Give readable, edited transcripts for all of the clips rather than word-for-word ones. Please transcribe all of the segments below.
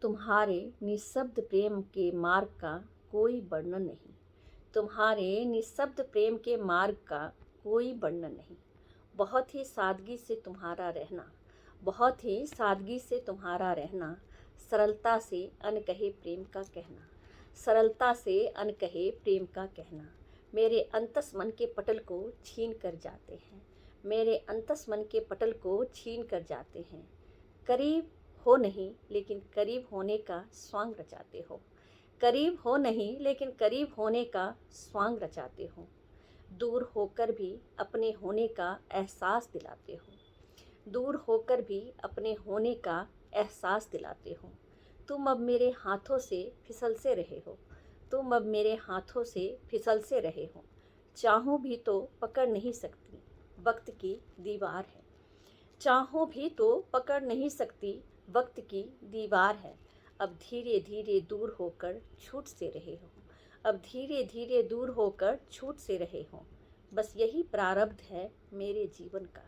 तुम्हारे निःशब्द प्रेम के मार्ग का कोई वर्णन नहीं। तुम्हारे निःशब्द प्रेम के मार्ग का कोई वर्णन नहीं। बहुत ही सादगी से तुम्हारा रहना, बहुत ही सादगी से तुम्हारा रहना, सरलता से अनकहे प्रेम का कहना, सरलता से अनकहे प्रेम का कहना, मेरे अंतस मन के पटल को छीन कर जाते हैं, मेरे अंतस मन के पटल को छीन कर जाते हैं। करीब हो नहीं लेकिन करीब होने का स्वांग रचाते हो, करीब हो नहीं लेकिन करीब होने का स्वांग रचाते हो। दूर होकर भी अपने होने का एहसास दिलाते हो, दूर होकर भी अपने होने का एहसास दिलाते हो। तुम अब मेरे हाथों से फिसल से रहे हो, तुम अब मेरे हाथों से फिसल से रहे हो। चाहूँ भी तो पकड़ नहीं सकती, वक्त की दीवार है, चाहूँ भी तो पकड़ नहीं सकती, वक्त की दीवार है। अब धीरे धीरे दूर होकर छूट से रहे हो, अब धीरे धीरे दूर होकर छूट से रहे हो। बस यही प्रारब्ध है मेरे जीवन का,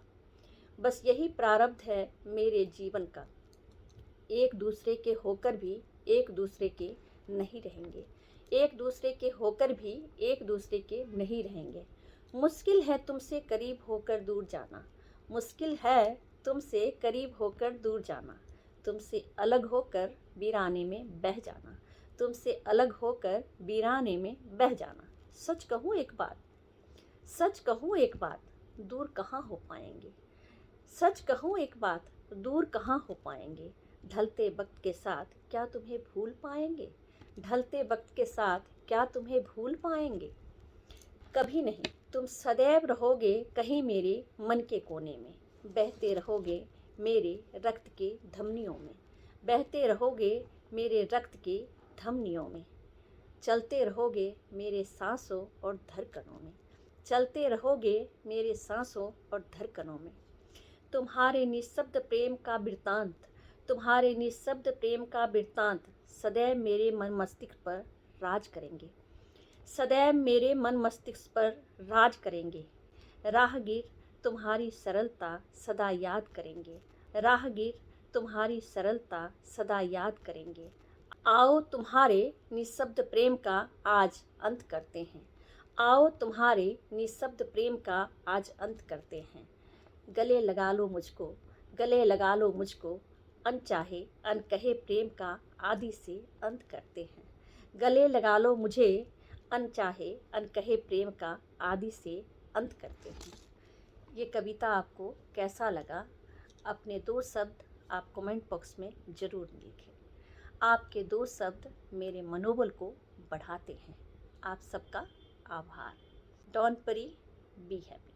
बस यही प्रारब्ध है मेरे जीवन का। एक दूसरे के होकर भी एक दूसरे के नहीं रहेंगे, एक दूसरे के होकर भी एक दूसरे के नहीं रहेंगे। मुश्किल है तुमसे करीब होकर दूर जाना, मुश्किल है तुमसे करीब होकर दूर जाना, तुमसे अलग होकर वीराने में बह जाना, तुमसे अलग होकर वीराने में बह जाना। सच कहूँ एक बात, सच कहूँ एक बात, दूर कहाँ हो पाएंगे, सच कहूँ एक बात, दूर कहाँ हो पाएंगे। ढलते वक्त के साथ क्या तुम्हें भूल पाएंगे, ढलते वक्त के साथ क्या तुम्हें भूल पाएंगे। कभी नहीं, तुम सदैव रहोगे कहीं मेरे मन के कोने में, बहते रहोगे मेरे रक्त के धमनियों में, बहते रहोगे मेरे रक्त के धमनियों में। चलते रहोगे मेरे सांसों और धड़कनों में, चलते रहोगे मेरे सांसों और धड़कनों में। तुम्हारे निःशब्द प्रेम का वृत्तांत, तुम्हारे निःशब्द प्रेम का वृत्तांत सदैव मेरे मन मस्तिष्क पर राज करेंगे, सदैव मेरे मन मस्तिष्क पर राज करेंगे। राहगीर तुम्हारी सरलता सदा याद करेंगे, राहगीर तुम्हारी सरलता सदा याद करेंगे। आओ तुम्हारे निःशब्द प्रेम का आज अंत करते हैं, आओ तुम्हारे निःशब्द प्रेम का आज अंत करते हैं। गले लगा लो मुझको, गले लगा लो मुझको, अनचाहे अनकहे प्रेम का आदि से अंत करते हैं। गले लगा लो मुझे, अनचाहे अनकहे प्रेम का आदि से अंत करते हैं। ये कविता आपको कैसा लगा, अपने 2 शब्द आप कमेंट बॉक्स में ज़रूर लिखें। आपके 2 शब्द मेरे मनोबल को बढ़ाते हैं। आप सबका आभार। Don't worry, be happy.